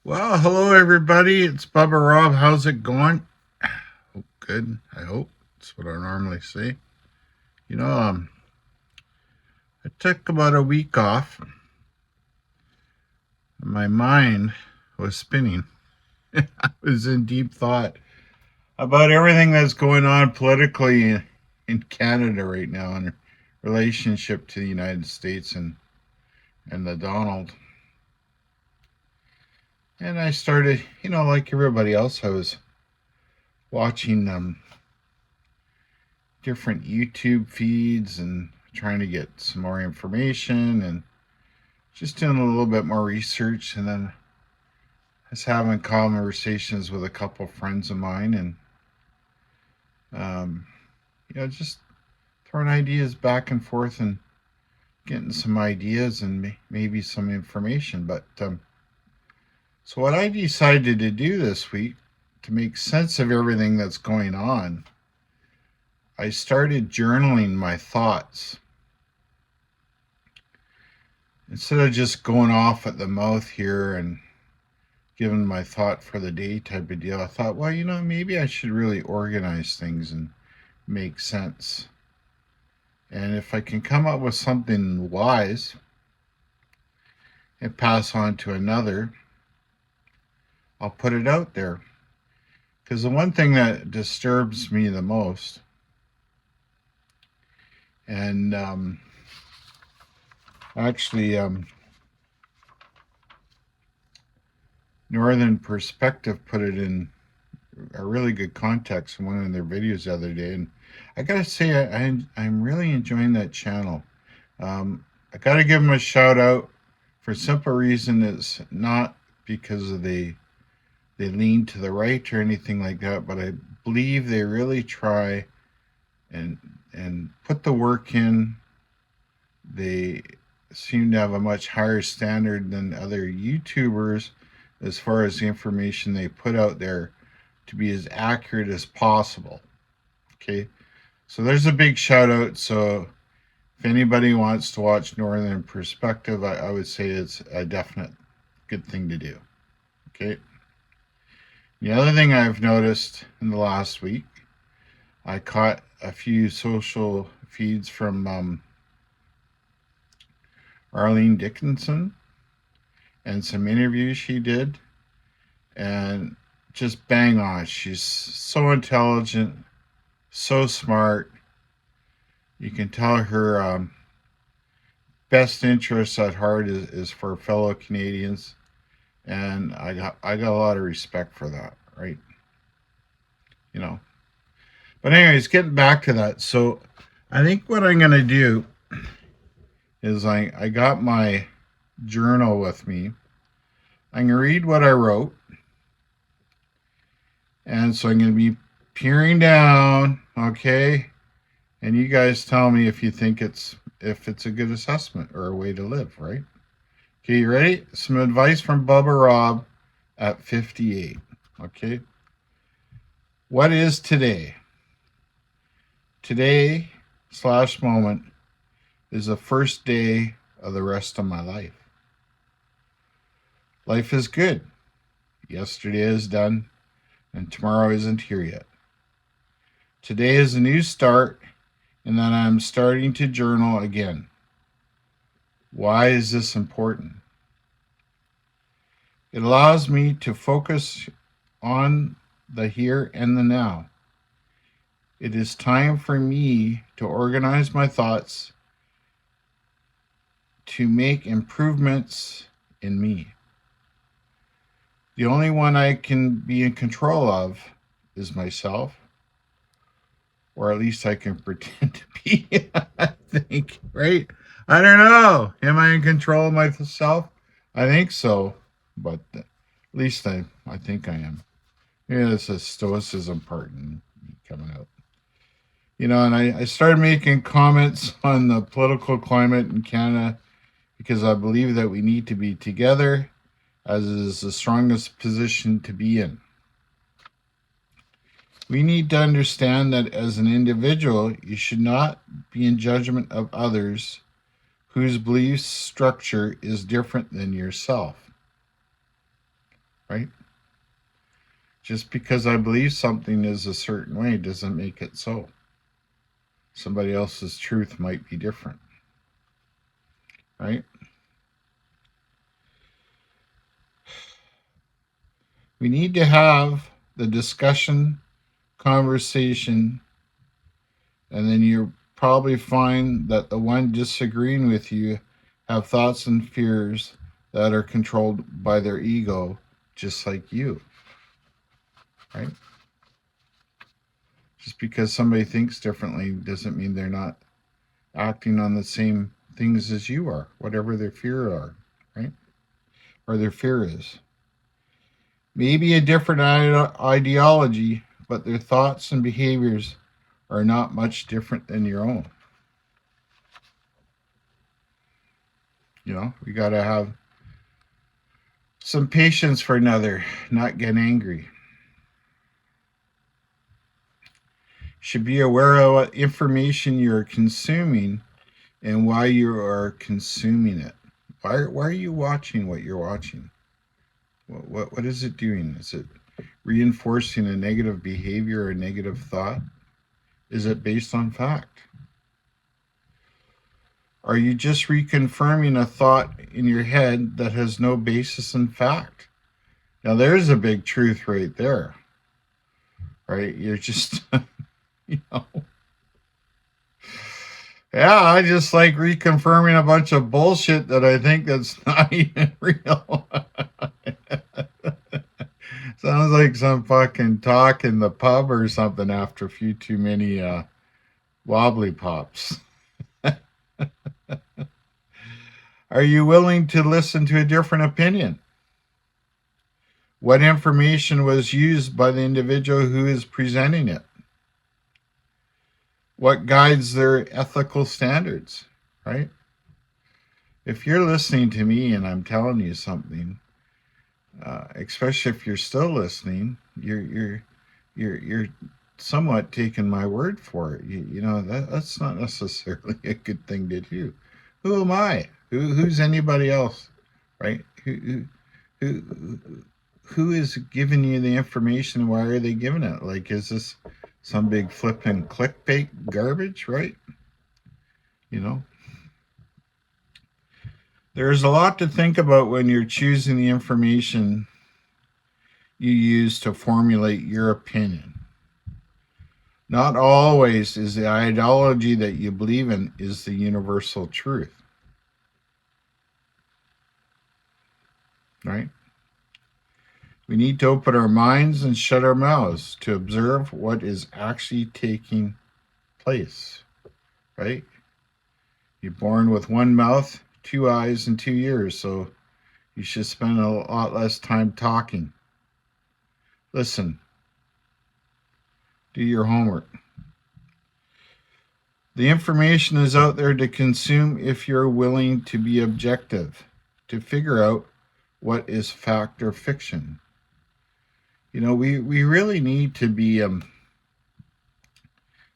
Well, hello everybody. It's Bubba Rob. How's it going? Oh, good. I hope. That's what I normally say. You know, I took about a week off. My mind was spinning. I was in deep thought about everything that's going on politically in Canada right now in relationship to the United States and the Donald. And I started, like everybody else, I was watching different YouTube feeds and trying to get some more information and just doing a little bit more research. And then I was having conversations with a couple of friends of mine and, um, just throwing ideas back and forth and getting some ideas and maybe some information. But so, what I decided to do this week to make sense of everything that's going on, I started journaling my thoughts. Instead of just going off at the mouth here and giving my thought for the day type of deal, I thought, well, maybe I should really organize things and make sense. And if I can come up with something wise and pass on to another, I'll put it out there. Because the one thing that disturbs me the most, and actually, Northern Perspective put it in a really good context in one of their videos the other day, and I gotta say I'm really enjoying that channel. I gotta give them a shout out for a simple reason. It's not because of they lean to the right or anything like that, but I believe they really try and put the work in. They seem to have a much higher standard than other YouTubers as far as the information they put out there to be as accurate as possible. Okay, so there's a big shout out. So if anybody wants to watch Northern Perspective, I would say it's a definite good thing to do. Okay. The other thing I've noticed in the last week, I caught a few social feeds from Arlene Dickinson and some interviews she did, and just bang on. She's so intelligent, so smart. You can tell her best interests at heart is for fellow Canadians, and I got a lot of respect for that, right? You know. But anyways, getting back to that. So I think what I'm gonna do is I got my journal with me. I'm gonna read what I wrote, and so I'm gonna be peering down, okay? And you guys tell me if you think if it's a good assessment or a way to live, right? Okay, you ready? Some advice from Bubba Rob at 58. Okay. What is today? Today / moment is the first day of the rest of my life. Life is good. Yesterday is done, and tomorrow isn't here yet. Today is a new start, and then I'm starting to journal again. Why is this important? It allows me to focus on the here and the now. It is time for me to organize my thoughts to make improvements in me. The only one I can be in control of is myself, or at least I can pretend to be, I think, right? I don't know. Am I in control of myself? I think so, but at least I think I am. Yeah, it's a stoicism part in me coming out. And I started making comments on the political climate in Canada because I believe that we need to be together, as is the strongest position to be in. We need to understand that as an individual, you should not be in judgment of others whose belief structure is different than yourself. right? Just because I believe something is a certain way doesn't make it so. Somebody else's truth might be different, right? We need to have the discussion, conversation, and then you'll probably find that the one disagreeing with you have thoughts and fears that are controlled by their ego, just like you, right? Just because somebody thinks differently doesn't mean they're not acting on the same things as you are, whatever their fear are, right? Or their fear is. Maybe a different ideology, but their thoughts and behaviors are not much different than your own. You know, we got to have some patience for another, not get angry. Should be aware of what information you're consuming and why you are consuming it. Why are you watching what you're watching? What is it doing? Is it reinforcing a negative behavior or a negative thought? Is it based on fact? Are you just reconfirming a thought in your head that has no basis in fact? Now, there's a big truth right there, right? You're just, you know, yeah, I just like reconfirming a bunch of bullshit that I think that's not even real. Sounds like some fucking talk in the pub or something after a few too many wobbly pops. Are you willing to listen to a different opinion? What information was used by the individual who is presenting it? What guides their ethical standards, right? If you're listening to me and I'm telling you something, especially if you're still listening, you're somewhat taking my word for it. You know that's not necessarily a good thing to do. Who am I? Who's anybody else, right? Who is giving you the information? Why are they giving it? Like, is this some big flipping clickbait garbage, right? You know, there's a lot to think about when you're choosing the information you use to formulate your opinion. Not always is the ideology that you believe in is the universal truth, right? We need to open our minds and shut our mouths to observe what is actually taking place, right? You're born with one mouth, two eyes, and 2 ears, so you should spend a lot less time talking. Listen, do your homework. The information is out there to consume if you're willing to be objective, to figure out what is fact or fiction. You know, we really need to be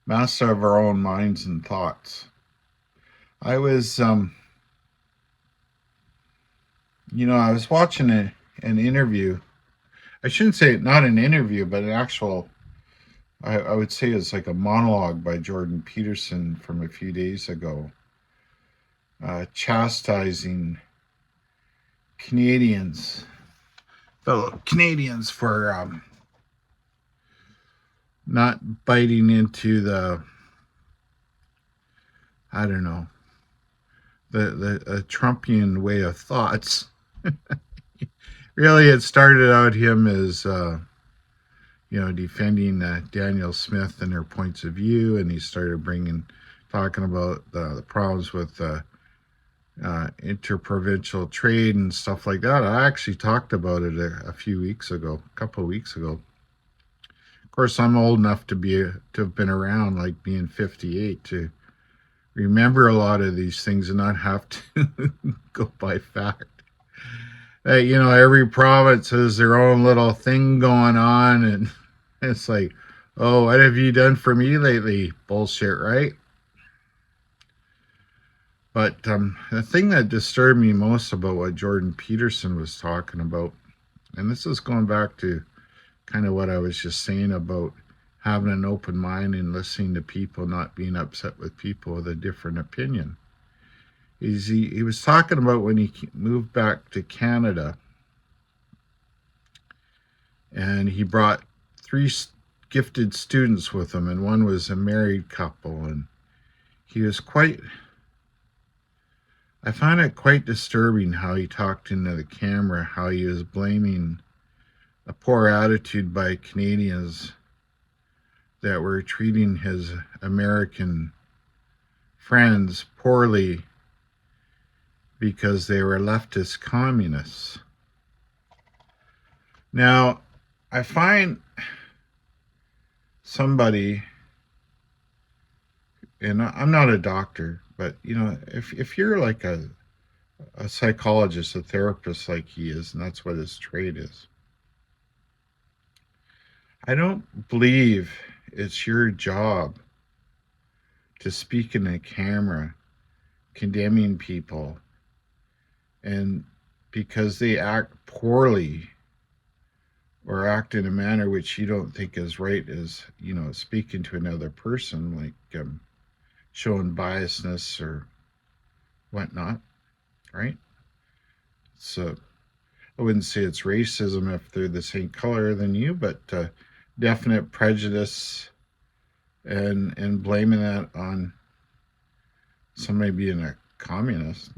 master of our own minds and thoughts. I was, I was watching an interview. I shouldn't say not an interview, but an actual, I would say it's like a monologue by Jordan Peterson from a few days ago, chastising fellow Canadians for not biting into the Trumpian way of thoughts. Really, it started out him as, defending Daniel Smith and their points of view, and he started talking about the problems with interprovincial trade and stuff like that. I actually talked about it a couple of weeks ago. Of course, I'm old enough to have been around, like being 58, to remember a lot of these things and not have to go by fact. Every province has their own little thing going on, and it's like, oh, what have you done for me lately? Bullshit, right? But the thing that disturbed me most about what Jordan Peterson was talking about And this is going back to kind of what I was just saying about having an open mind and listening to people, not being upset with people with a different opinion. He was talking about when he moved back to Canada, and he brought three gifted students with him, and one was a married couple. And he was I found it quite disturbing how he talked into the camera, how he was blaming a poor attitude by Canadians that were treating his American friends poorly because they were leftist communists. Now, I find somebody, and I'm not a doctor, but if you're like a psychologist, a therapist like he is, and that's what his trade is, I don't believe it's your job to speak in a camera condemning people and because they act poorly or act in a manner which you don't think is right, as speaking to another person, like showing biasness or whatnot, right? So I wouldn't say it's racism if they're the same color than you, but definite prejudice and blaming that on somebody being a communist.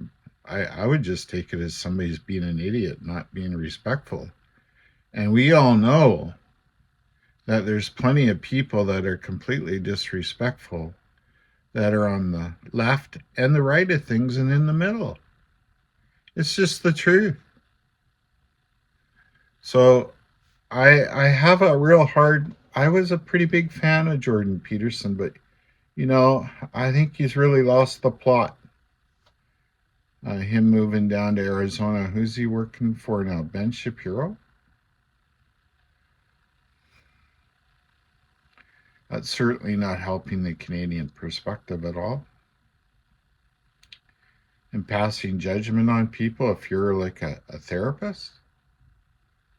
I would just take it as somebody's being an idiot, not being respectful. And we all know that there's plenty of people that are completely disrespectful that are on the left and the right of things and in the middle. It's just the truth. So I have a real hard, I was a pretty big fan of Jordan Peterson, but I think he's really lost the plot. Him moving down to Arizona. Who's he working for now? Ben Shapiro? That's certainly not helping the Canadian perspective at all. And passing judgment on people if you're like a therapist?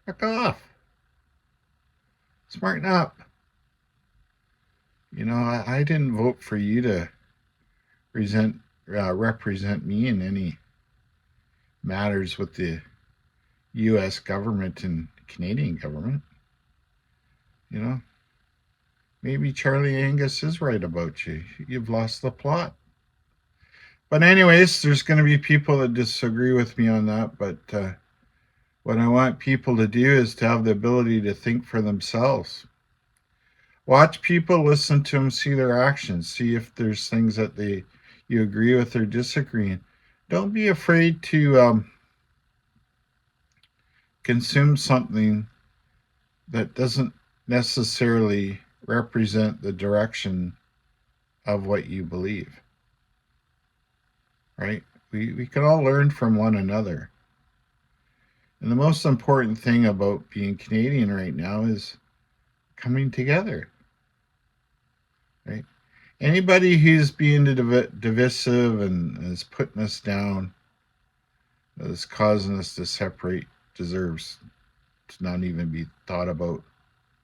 Fuck off. Smarten up. I didn't vote for you to represent me in any matters with the U.S. government and Canadian government. Maybe Charlie Angus is right about you. You've lost the plot. But anyways, there's going to be people that disagree with me on that. But what I want people to do is to have the ability to think for themselves. Watch people, listen to them, see their actions, see if there's things that you agree with or disagree. Don't be afraid to consume something that doesn't necessarily represent the direction of what you believe. Right? We can all learn from one another. And the most important thing about being Canadian right now is coming together. Right? Anybody who's being divisive and is putting us down, is causing us to separate, deserves to not even be thought about,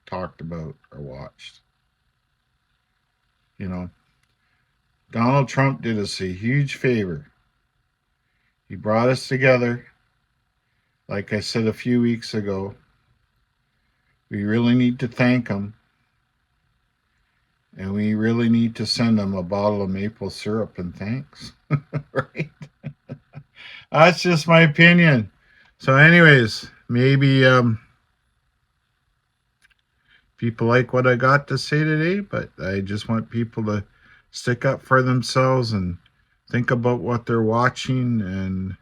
talked about, or watched. Donald Trump did us a huge favor. He brought us together. Like I said a few weeks ago, we really need to thank him. And we really need to send him a bottle of maple syrup and thanks. Right? That's just my opinion. So anyways, maybe people like what I got to say today, but I just want people to stick up for themselves and think about what they're watching and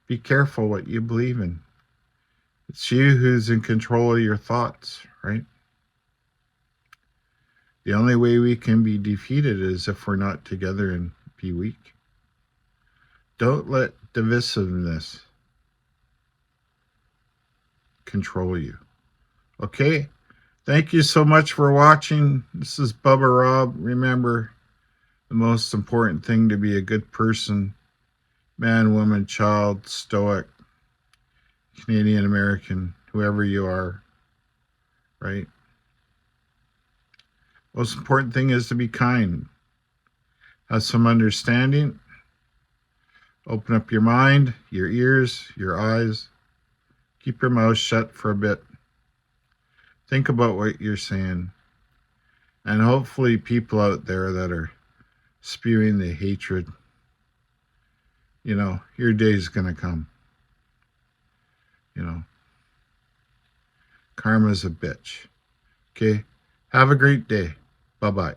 be careful what you believe in. It's you who's in control of your thoughts, right? The only way we can be defeated is if we're not together and be weak. Don't let divisiveness control you. Okay? Thank you so much for watching. This is Bubba Rob. Remember, the most important thing to be a good person, man, woman, child, stoic, Canadian American, whoever you are, right? Most important thing is to be kind. Have some understanding. Open up your mind, your ears, your eyes. Keep your mouth shut for a bit. Think about what you're saying. And hopefully people out there that are spewing the hatred, your day's going to come. Karma's a bitch. Okay? Have a great day. Bye-bye.